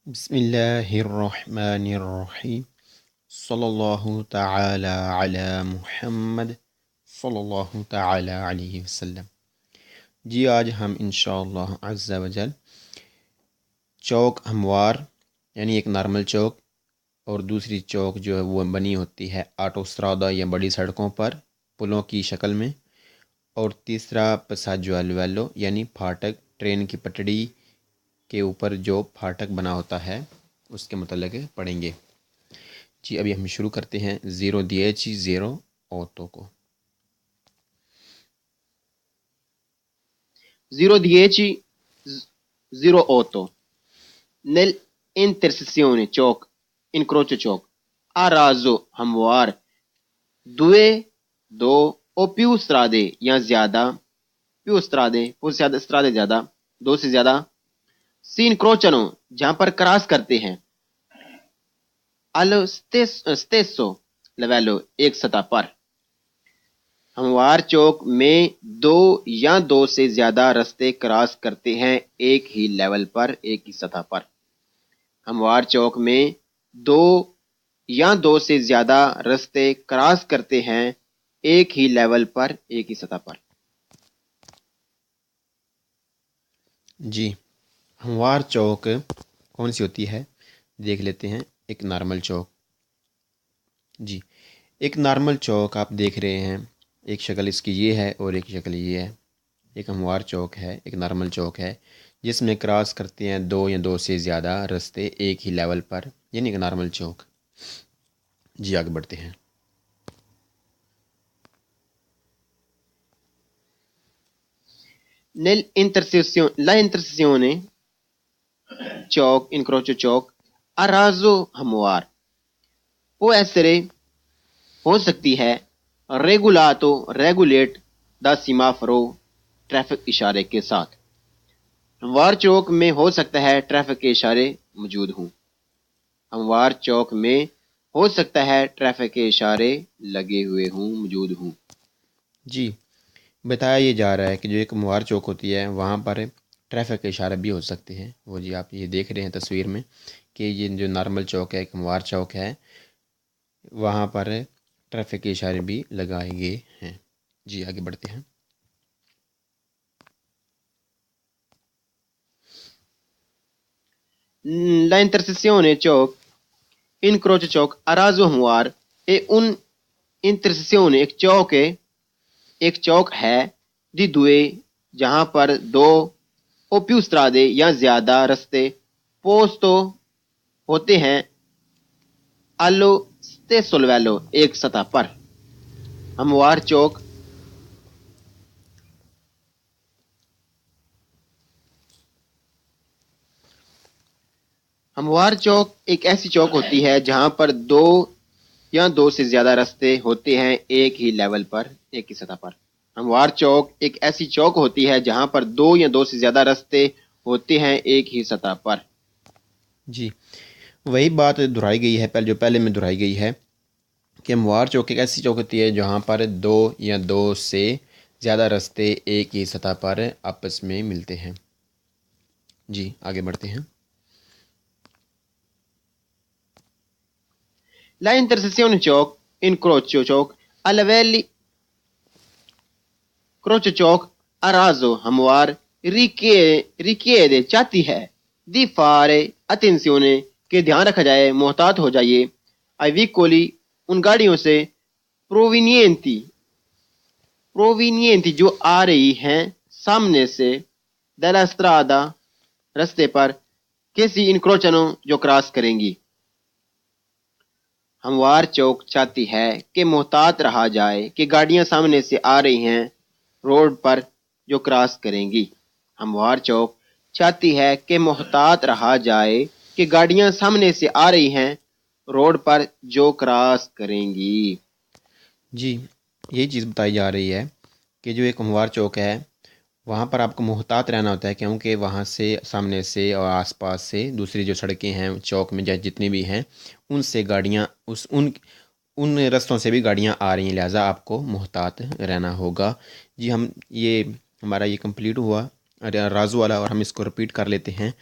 बिस्मिल्लाहिर्रहमानिर्रहीम सल्लल्लाहु तआला अला मुहम्मद सल्लल्लाहु तआला अलैहि वसल्लम। जी आज हम इंशाअल्लाह अज़्ज़ा वजल चौक हमवार यानी एक नॉर्मल चौक और दूसरी चौक जो है वो बनी होती है ऑटोस्ट्रादा या बड़ी सड़कों पर पुलों की शक्ल में, और तीसरा पसाजो अलवेलो यानी फाटक ट्रेन की पटड़ी के ऊपर जो फाटक बना होता है उसके मतलब पढ़ेंगे। जी अभी हम शुरू करते हैं ज़ीरो दिएची ज़ीरो ऑटो को। Zero 10, zero 8. Nell'intersezione ciò, incrocio ciò, a raso हमवार due, दो o più strade या ज्यादा, più strade ज्यादा, दो से ज्यादा si incrociano जहां पर क्रॉस करते हैं allo stesso livello एक सतह पर। हमवार चौक में दो या दो से ज्यादा रास्ते क्रॉस करते हैं एक ही लेवल पर, एक ही सतह पर। हमवार चौक में दो या दो से ज्यादा रास्ते क्रॉस करते हैं एक ही लेवल पर, एक ही सतह पर। जी हमवार चौक कौन सी होती है देख लेते हैं। एक नॉर्मल चौक। जी एक नॉर्मल चौक आप देख रहे हैं, एक शक्ल इसकी ये है और एक शक्ल ये है। एक हमवार चौक है, एक नॉर्मल चौक है जिसमें क्रॉस करते हैं दो या दो से ज़्यादा रास्ते एक ही लेवल पर, यानी एक नॉर्मल चौक। जी आगे बढ़ते हैं। La intersezione ciò, incrocio ciò, a raso हमवार वो essere हो सकती है रेगुलातो रेगुलेट द सीमाफोरो ट्रैफिक इशारे के साथ। हमवार चौक में हो सकता है ट्रैफिक के इशारे मौजूद हों। हमवार चौक में हो सकता है ट्रैफिक के इशारे लगे हुए हों, मौजूद हों। जी बताया ये जा रहा है कि जो एक हमवार चौक होती है वहाँ पर ट्रैफिक के इशारे भी हो सकते हैं। वो जी आप ये देख रहे हैं तस्वीर में कि ये जो नॉर्मल चौक है, एक हमवार चौक है, वहाँ पर ट्रैफिक के इशारे भी लगाए गए हैं। जी आगे बढ़ते हैं। La intersezione ciò, incrocio ciò, a raso हमवार e un intersezione एक चौक है दी दुए जहां पर दो ओ più strade या ज्यादा रास्ते पोस्तो होते हैं allo stesso livello एक सतह पर। हमवार चौक हमवार चौक एक ऐसी चौक होती है जहां पर दो या दो से ज्यादा रास्ते होते हैं एक ही लेवल पर, एक ही सतह पर। हमवार चौक एक ऐसी चौक होती है जहां पर दो या दो से ज्यादा रास्ते होते हैं एक ही सतह पर। जी वही बात दोहराई गई है पहले में दोहराई गई है कि हमवार चौक एक ऐसी चौक होती है जहाँ पर दो या दो से ज़्यादा रास्ते एक ही सतह पर आपस में मिलते हैं। जी आगे बढ़ते हैं। La intersezione ciò, incrocio ciò, a livelli croce ciò, a raso हमवार रिchiede चाहती है di fare attenzione के ध्यान रखा जाए, मोहतात हो जाइए ai veicoli उन गाड़ियों से provenienti provenienti जो आ रही हैं सामने से dalla strada रास्ते पर che si incrociano जो क्रॉस करेंगी। हमवार चौक चाहती है कि मोहतात रहा जाए कि गाड़ियां सामने से आ रही हैं रोड पर जो क्रॉस करेंगी। हमवार चौक चाहती है कि मोहतात रहा जाए कि गाड़ियां सामने से आ रही हैं रोड पर जो क्रॉस करेंगी। जी यही चीज़ बताई जा रही है कि जो एक हमवार चौक है वहाँ पर आपको मुहतात रहना होता है, क्योंकि वहाँ से सामने से और आसपास से दूसरी जो सड़कें हैं चौक में चाहे जितनी भी हैं उनसे गाड़ियाँ उन रास्तों से भी गाड़ियाँ आ रही हैं, लिहाजा आपको मुहतात रहना होगा। जी हमारा ये कंप्लीट हुआ राजू वाला, और हम इसको रिपीट कर लेते हैं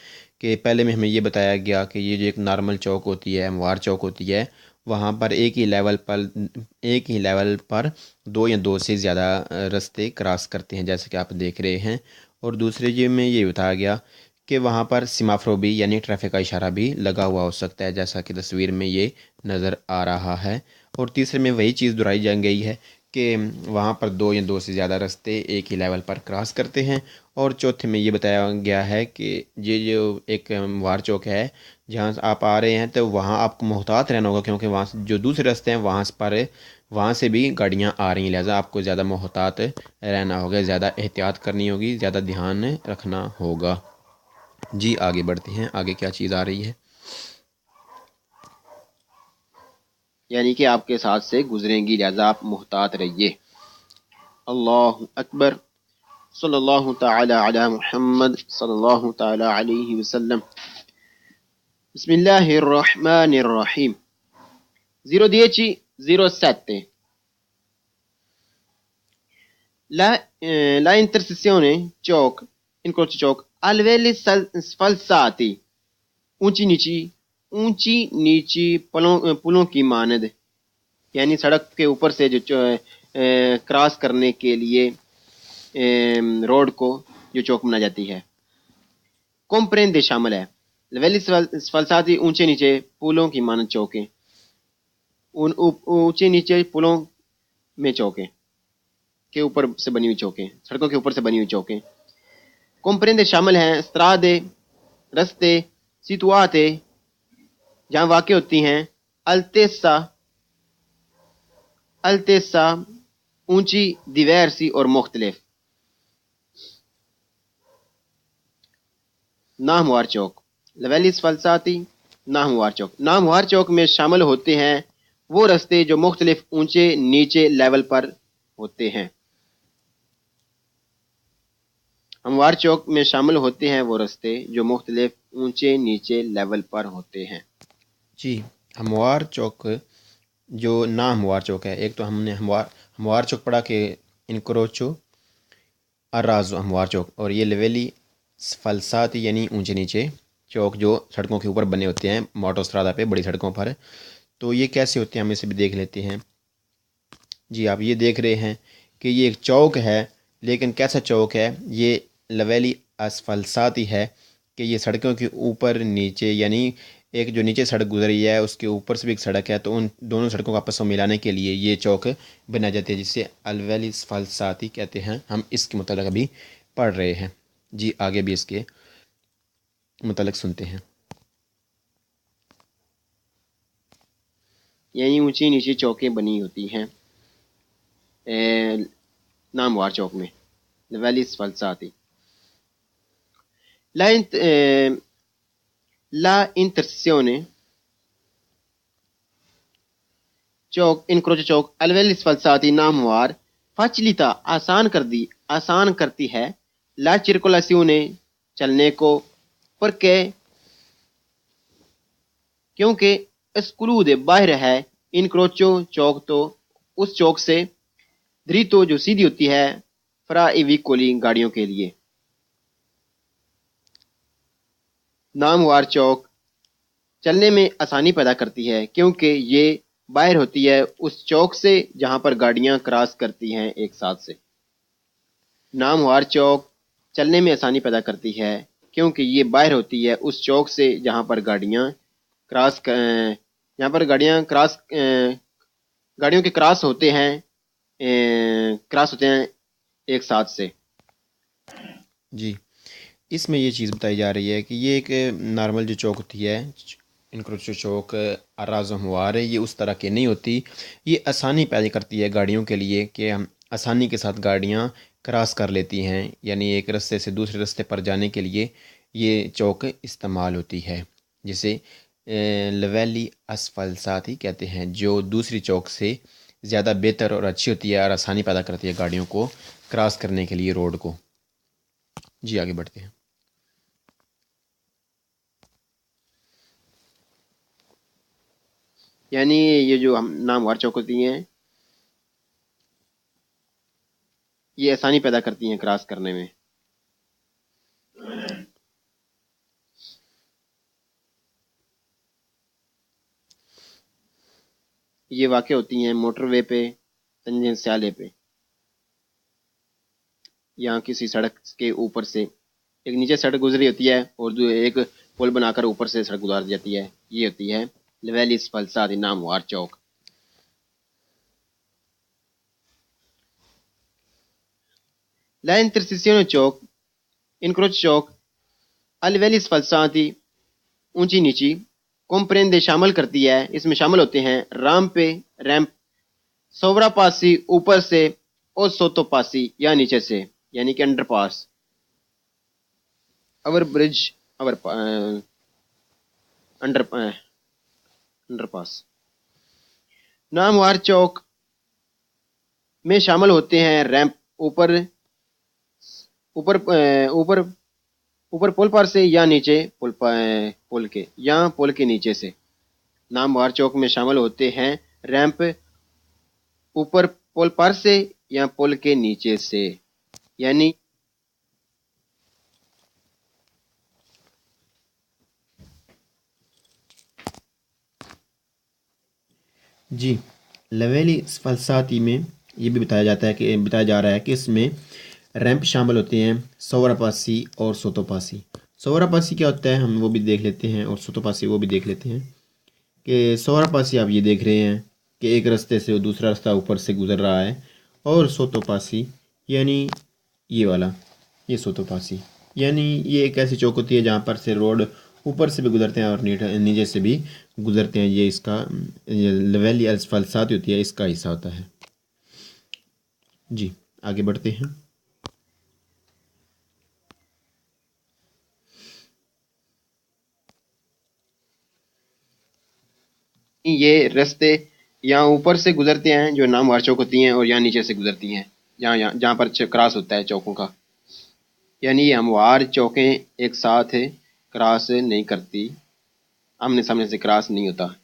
कि पहले में हमें ये बताया गया कि ये जो एक नॉर्मल चौक होती है, हमवार चौक होती है, वहाँ पर एक ही लेवल पर दो या दो से ज़्यादा रास्ते क्रॉस करते हैं, जैसे कि आप देख रहे हैं। और दूसरे जी में ये बताया गया कि वहाँ पर सिमाफ्रो भी यानी ट्रैफिक का इशारा भी लगा हुआ हो सकता है, जैसा कि तस्वीर में ये नज़र आ रहा है। और तीसरे में वही चीज़ दोहराई जा गई है कि वहाँ पर दो या दो से ज़्यादा रास्ते एक ही लेवल पर क्रॉस करते हैं। और चौथे में ये बताया गया है कि ये जो एक वार चौक है, जहाँ से आप आ रहे हैं तो वहाँ आपको मोहतात रहना होगा, क्योंकि वहाँ से जो दूसरे रास्ते हैं वहाँ से भी गाड़ियाँ आ रही हैं, लिहाजा आपको ज़्यादा मोहतात रहना होगा, ज़्यादा एहतियात करनी होगी, ज़्यादा ध्यान रखना होगा। जी आगे बढ़ते हैं, आगे क्या चीज़ आ रही है। यानी कि आपके साथ से गुजरेंगी, लिहाजा आप मुहतात रहिए। अल्लाह अकबर। सल्लल्लाहु तआला अला मुहम्मद सल्लल्लाहु तआला अलैहि वसल्लम। बिस्मिल्लाहिर्रहमानिर्रहीम। 010 la intersezione ciok incrocio ciok alveli falsati ऊंची नीची पुलों की मानद, यानी सड़क के ऊपर से जो क्रॉस करने के लिए रोड को जो चौक बनाई जाती है। कॉम्प्रेंदे शामिल है। लेवेली फलसाती ऊंचे नीचे पुलों की मानद चौकें, उन ऊंचे नीचे पुलों में चौकें के ऊपर से बनी हुई चौकें, सड़कों के ऊपर से बनी हुई चौकें। कॉम्प्रेंदे शामिल हैं स्त्रादे, रस्ते, सितुआते जहाँ वाक़ होती हैं। अल्तेसा अल्तेसा ऊंची, दिवैरसी और मुख्तलिफ। नामवार चौक लवेलिस फलसाती नामवार चौक। नामवार चौक में शामिल होते हैं वो रास्ते जो मुख्तलिफ ऊंचे नीचे लेवल पर होते हैं। हमवार चौक में शामिल होते हैं वो रास्ते जो मुख्तलिफ ऊंचे नीचे लेवल पर होते हैं। जी, हमवार चौक जो ना हमवार चौक है, एक तो हमने हमवार चौक पढ़ा कि इनक्रोचो अर्राज़ो हमवार चौक, और ये लेवेली फलसात यानी ऊंचे नीचे चौक जो सड़कों के ऊपर बने होते हैं मोटोस्ट्रादा पे, बड़ी सड़कों पर। तो ये कैसे होते हैं हम इसे भी देख लेते हैं। जी आप ये देख रहे हैं कि ये एक चौक है, लेकिन कैसा चौक है ये, लवेली असफलसात ही है कि ये सड़कों के ऊपर नीचे, यानी एक जो नीचे सड़क गुजर रही है उसके ऊपर से भी एक सड़क है, तो उन दोनों सड़कों को आपस में मिलाने के लिए ये चौक बनाए जाते हैं, जिसे अलवेली फलसाती कहते हैं। हम इसके मतलब अभी पढ़ रहे हैं। जी आगे भी इसके मतलब सुनते हैं। यानी ऊंची नीची चौकें बनी होती हैं नामवार चौक में। लवेलिस फलसाती La, la intersezione चौक इनक्रोच चौक अलवेल फलसाती नामवार facilita आसान करती है la circolazione चलने को, परके क्योंकि esclude बाहर है इनक्रोचो चौक, तो उस चौक से दृतो जो सीधी होती है फ्रा इविकोली गाड़ियों के लिए। नामवार चौक चलने में आसानी पैदा करती है क्योंकि ये बाहर होती है उस चौक से जहां पर गाड़ियां क्रॉस करती हैं एक साथ से। नामवार चौक चलने में आसानी पैदा करती है क्योंकि ये बाहर होती है उस चौक से जहां पर गाड़ियों के क्रॉस होते हैं एक साथ से। जी इसमें ये चीज़ बताई जा रही है कि ये एक नॉर्मल जो चौक होती है, इनक्रोचो चौक अर्राज़ो हमवार है, ये उस तरह की नहीं होती। ये आसानी पैदा करती है गाड़ियों के लिए कि हम आसानी के साथ गाड़ियाँ क्रॉस कर लेती हैं, यानी एक रास्ते से दूसरे रास्ते पर जाने के लिए ये चौक इस्तेमाल होती है, जिसे लवेली असफलसाती कहते हैं, जो दूसरी चौक से ज़्यादा बेहतर और अच्छी होती है और आसानी पैदा करती है गाड़ियों को क्रॉस करने के लिए रोड को। जी आगे बढ़ते हैं। यानी ये जो हम नामवार चौक होती हैं ये आसानी पैदा करती हैं क्रॉस करने में। ये वाक़ होती हैं मोटरवे पे, तंजीन स्याले पे, यहाँ किसी सड़क के ऊपर से एक नीचे सड़क गुजरी होती है और जो एक पुल बनाकर ऊपर से सड़क गुजार दी जाती है। ये होती है लवेलिस फलसाती नामवार चौक। La intersezione चौक, इनक्रोच चौक, अलवेलिस फलसाती ऊंची नीची, comprende शामिल करती है, इसमें शामिल होते हैं राम्पे रैंप, सोवरापासी ऊपर से और सोतोपासी या नीचे से यानी कि अंडरपास, अवर ब्रिज, अवर अंडरपास। नामवार चौक में शामिल होते हैं रैंप ऊपर ऊपर ऊपर ऊपर पुल पर से या नीचे पुल के या पुल के नीचे से। नामवार चौक में शामिल होते हैं रैंप ऊपर पुल पर से या पुल के नीचे से यानी जी, लवेली फलसाती में ये भी बताया जा रहा है कि इसमें रैंप शामिल होते हैं सोवरापासी और सोतोपासी। सोवरापासी क्या होता है हम वो भी देख लेते हैं और सोतोपासी वो भी देख लेते हैं। कि सोवरापासी आप ये देख रहे हैं कि एक रास्ते से दूसरा रास्ता ऊपर से गुजर रहा है, और सोतोपासी यानी ये वाला, ये सोतोपासी यानी ये एक ऐसी चौक होती है जहाँ पर से रोड ऊपर से भी गुजरते हैं और नीचे से भी गुजरते हैं। ये इसका लवेली फलसाती होती है, इसका हिस्सा होता है। जी आगे बढ़ते हैं। ये रास्ते यहाँ ऊपर से गुजरते हैं जो नामवार चौक होती हैं और यहाँ नीचे से गुजरती हैं जहाँ पर क्रॉस होता है चौकों का। यानी ये हमवार चौकें एक साथ क्रॉस नहीं करती, आमने सामने से क्रॉस नहीं होता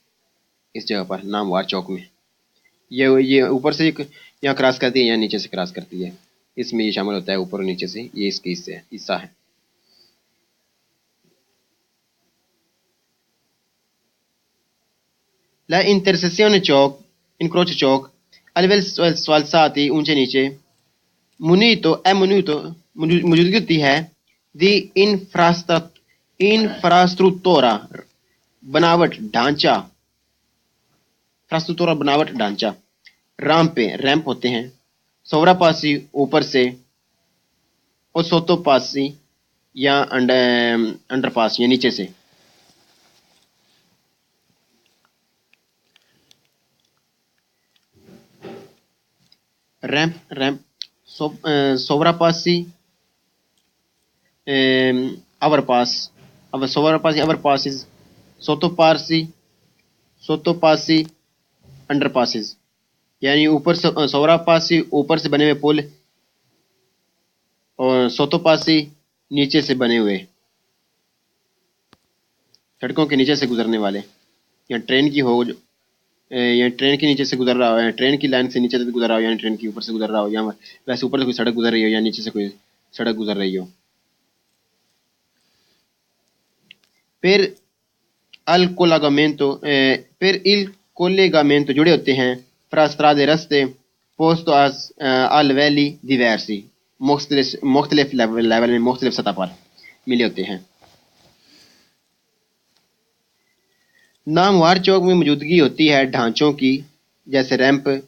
इस जगह पर नामवार चौक में। ये ऊपर से यहाँ क्रॉस करती है, यहाँ नीचे से क्रॉस करती है, इसमें ये शामिल होता है ऊपर और नीचे से, ये इसके हिस्सा है। La intersezione चौक, incrocio चौक, अलवेल स्वालसाती ऊंचे नीचे, मुनीतो ए मुनीतो मौजूदगी होती है दी इंफ्रास्ट्रक्टोरा बनावट ढांचा, फ्रास्ट्रक्टोरा बनावट ढांचा। रैंप होते हैं, सोवरापासी ऊपर से और सोतोपासी या अंडरपास या नीचे से। रैंप सोवरापासी अवरपास, अब सोवरापासी अवरपासिस, सोतोपासी अंडरपासिस यानी ऊपर से सोवरापासी ऊपर से बने हुए पुल और सोतोपासी नीचे से बने हुए, सड़कों के नीचे से गुजरने वाले। या ट्रेन की हो या ट्रेन के नीचे से गुजर रहा हो, या ट्रेन की लाइन से नीचे से गुजर रहा हो, यानी ट्रेन के ऊपर से गुजर रहा हो, या वैसे ऊपर से कोई सड़क गुजर रही हो या नीचे से कोई सड़क गुजर रही हो। फिर il collegamento जुड़े होते हैं fra strade raste posto al livelli diversi, मुख्तलिफ लेवल में मुख्तलिफ सतह पर मिले होते हैं। नामवार चौक में मौजूदगी होती है ढांचों की, जैसे रैंप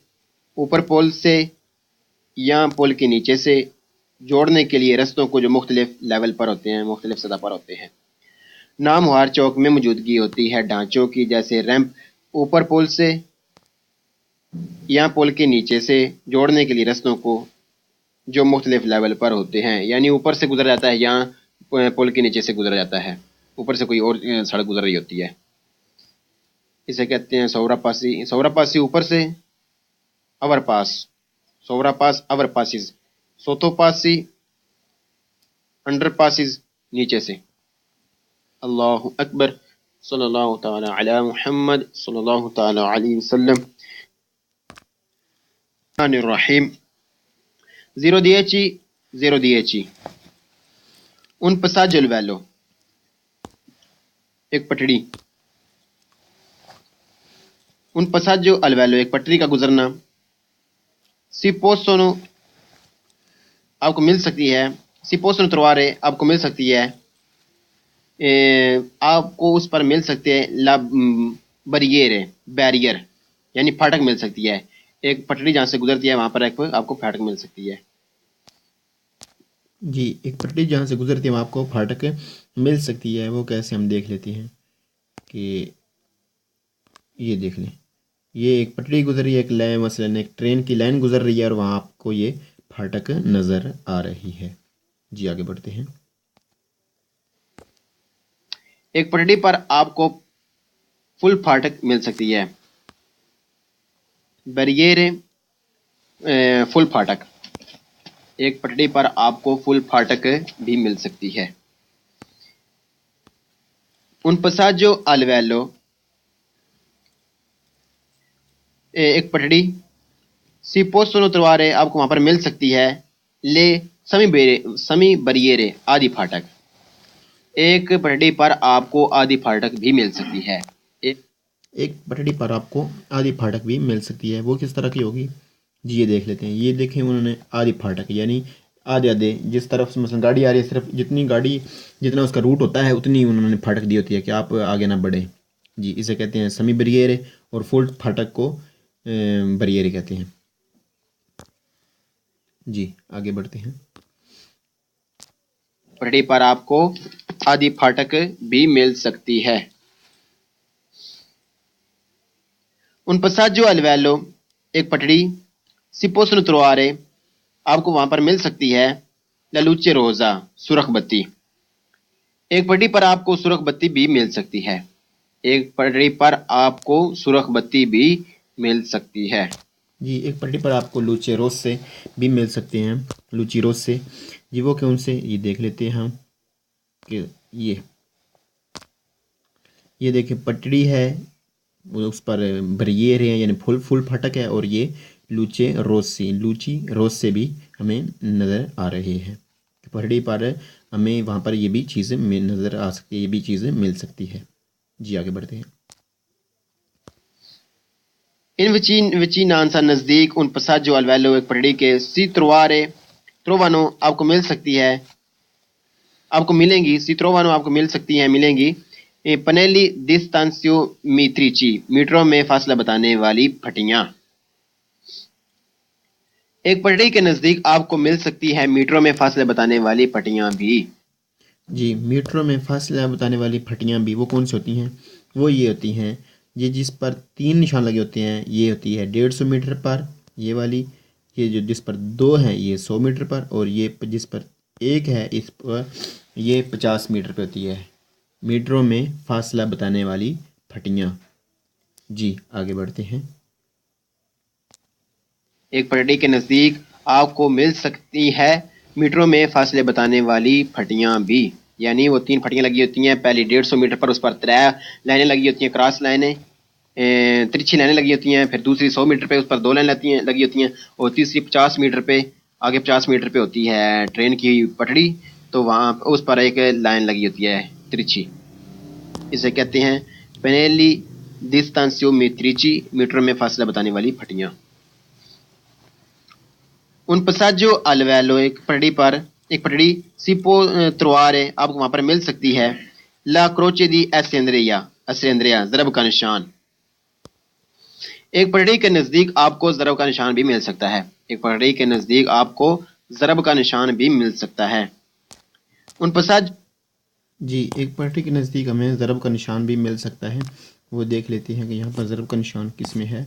ऊपर पुल से या पुल के नीचे से जोड़ने के लिए रस्तों को जो मुख्तलिफ लेवल पर होते हैं, मुख्तलिफ सतह पर होते हैं। नामवार चौक में मौजूदगी होती है ढांचों की, जैसे रैंप ऊपर पुल से या पुल के नीचे से जोड़ने के लिए रस्तों को जो मुख्तलिफ लेवल पर होते हैं, यानी ऊपर से गुजर जाता है या पुल के नीचे से गुजर जाता है, ऊपर से कोई और सड़क गुजर रही होती है। इसे कहते हैं सोवरापासी। सोवरापासी ऊपर से, अवरपास, सोवरापास अवरपासिस, सोतोपासी अंडरपासिस नीचे से। अल्लाहु अकबर, सल्लल्लाहु ताला अला मुहम्मद सल्लल्लाहु ताला अलैहि वसल्लम। रहीम 010 उन passaggio a livello, एक पटड़ी। un passaggio al livello एक पटरी का गुजरना, si possono आपको मिल सकती है, si possono trovare आपको मिल सकती है, आपको उस पर मिल सकते हैं ला बरियेरे बैरियर यानी फाटक मिल सकती है। एक पटरी जहाँ से गुजरती है वहां पर एक आपको फाटक मिल सकती है। जी, एक पटरी जहाँ से गुजरती है वहाँ आपको फाटक मिल सकती है। वो कैसे, हम देख लेते हैं कि ये देख लें, ये एक पटरी गुजर रही है, एक लाइन, मसलन एक ट्रेन की लाइन गुजर रही है और वहाँ आपको ये फाटक नज़र आ रही है। जी आगे बढ़ते हैं। एक पटरी पर आपको फुल फाटक मिल सकती है, बैरियरे फुल फाटक। एक पटरी पर आपको फुल फाटक भी मिल सकती है। उन passaggio al livello एक पटड़ी, si possono trovare आपको वहां पर मिल सकती है, ले समी बरियरे आदि फाटक। एक पटड़ी पर आपको आदि फाटक भी मिल सकती है। एक पटड़ी पर आपको आदि फाटक भी मिल सकती है। वो किस तरह की होगी, जी ये देख लेते हैं। ये देखें उन्होंने आदि फाटक यानी आधे आधे, जिस तरफ से मसलन गाड़ी आ रही है, सिर्फ जितनी गाड़ी जितना उसका रूट होता है उतनी उन्होंने फाटक दी होती है कि आप आगे ना बढ़ें। जी इसे कहते हैं समी बरियरे, और फुल फाटक को बरियरे कहते हैं। जी आगे बढ़ते हैं। पटड़ी पर आपको आदि फाटक भी मिल सकती है। उन passaggio al livello एक पटड़ी, si possono trovare आपको वहां पर मिल सकती है, la luce rosa सुरख बत्ती। एक पटड़ी पर आपको सुरख बत्ती भी मिल सकती है। एक पटड़ी पर आपको सुरख बत्ती भी मिल सकती है। जी एक पटड़ी पर आपको लूचे रोज से भी मिल सकते हैं, लूची रोज से। जी वो कौन से, ये देख लेते हैं हम कि ये देखिए पटड़ी है, उस पर बरियर है यानी फुल फुल फाटक है, और ये लूची रोज से भी हमें नज़र आ रहे हैं। पटड़ी पर हमें वहाँ पर ये भी चीज़ें नज़र आ सकती है, ये भी चीज़ें मिल सकती है। जी आगे बढ़ते हैं। इन विचिनांसा नजदीक उन passaggio al livello एक पटड़ी के si trovano आपको मिल सकती है, आपको मिलेंगी, si trovano आपको मिल सकती हैं, मिलेंगी, पनेली distanzio metrici मीटरों में फासला बताने वाली फटियां। एक पटड़ी के नजदीक आपको मिल सकती है मीटरों में फासले बताने वाली पट्टियां भी। जी मीटरों में फासला बताने वाली फटियां भी वो कौन सी होती हैं, वो ये होती हैं, ये जिस पर 3 निशान लगे होते हैं, ये होती है 150 मीटर पर, ये वाली, ये जो जिस पर 2 हैं ये 100 मीटर पर, और ये जिस पर 1 है इस पर ये 50 मीटर पर होती है। मीटरों में फासला बताने वाली फटियां। जी आगे बढ़ते हैं। एक पटड़ी के नजदीक आपको मिल सकती है मीटरों में फासले बताने वाली फटियां भी, यानी वो 3 फटियां लगी होती हैं, पहली 150 मीटर पर, उस पर 3 लाइनें लगी होती हैं, क्रॉस लाइनें, तिरछी लाइनें लगी होती हैं, फिर दूसरी 100 मीटर पे उस पर 2 लाइन लगी होती हैं, और तीसरी 50 मीटर पे, आगे 50 मीटर पे होती है ट्रेन की पटड़ी, तो वहाँ उस पर एक लाइन लगी होती है तिरछी। इसे कहते हैं पेनेली distanzio metrici मीटरों में फासला बताने वाली फटियां। उन passaggio al livello एक पटड़ी si può trovare आपको वहां पर मिल सकती है, la croce di Alessandria ज़रब का निशान। एक पटड़ी के नजदीक आपको ज़रब का निशान भी मिल सकता है। एक पटड़ी के नजदीक आपको ज़रब का निशान भी मिल सकता है। उन passaggio जी एक पटड़ी के नज़दीक हमें ज़रब का निशान भी मिल सकता है। वो देख लेते हैं कि यहाँ पर ज़रब का निशान किस में है।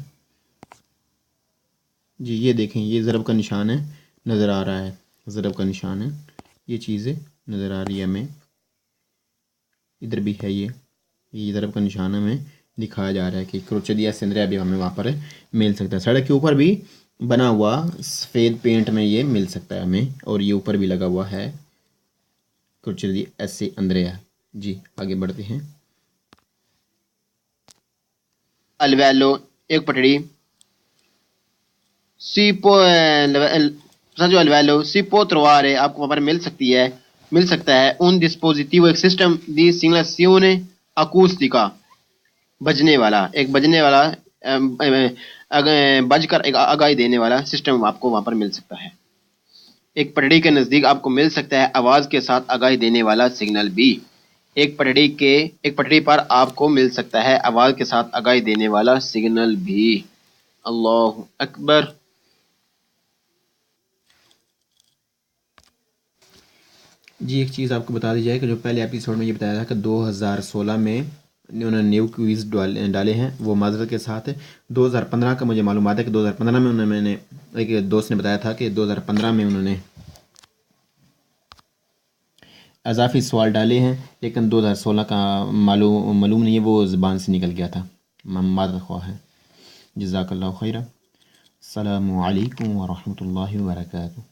जी ये देखें, ये ज़रब का निशान है, नज़र आ रहा है, ज़रब का निशान है, ये चीज़ें नज़र आ रही है हमें, इधर भी है ये ज़रब का निशान हमें दिखाया जा रहा है कि क्रोचे दी एलेक्जेंड्रिया भी हमें वहाँ पर मिल सकता है। सड़क के ऊपर भी बना हुआ सफ़ेद पेंट में ये मिल सकता है हमें, और ये ऊपर भी लगा हुआ है क्रोचे दी एलेक्जेंड्रिया। जी आगे बढ़ते हैं। al livello एक पटड़ी si può passaggio al livello si può trovare आपको वहां पर मिल सकता है un dispositivo एक सिस्टम di segnalazione acustica बजने वाला बजकर एक आगाही देने वाला सिस्टम आपको वहां पर मिल सकता है। एक पटड़ी के नजदीक आपको मिल सकता है आवाज के साथ आगाही देने वाला सिग्नल भी। एक पटड़ी पर आपको मिल सकता है आवाज के साथ आगाही देने वाला सिग्नल भी। अल्लाह अकबर। जी एक चीज़ आपको बता दी जाए कि जो पहले एपिसोड में ये बताया था कि 2016 में उन्होंने न्यू क्विज़ डाले हैं, वो माजरत के साथ है। 2015 का मुझे मालूमात है कि 2015 में उन्होंने, एक दोस्त ने बताया था कि 2015 में उन्होंने अजाफी सवाल डाले हैं, लेकिन 2016 का मालूम नहीं है, वो ज़बान से निकल गया था। मादर ख्वाह है। जज़ाकल्लाहु खैरा। अस्सलामु अलैकुम व रहमतुल्लाहि व बरकातुहू।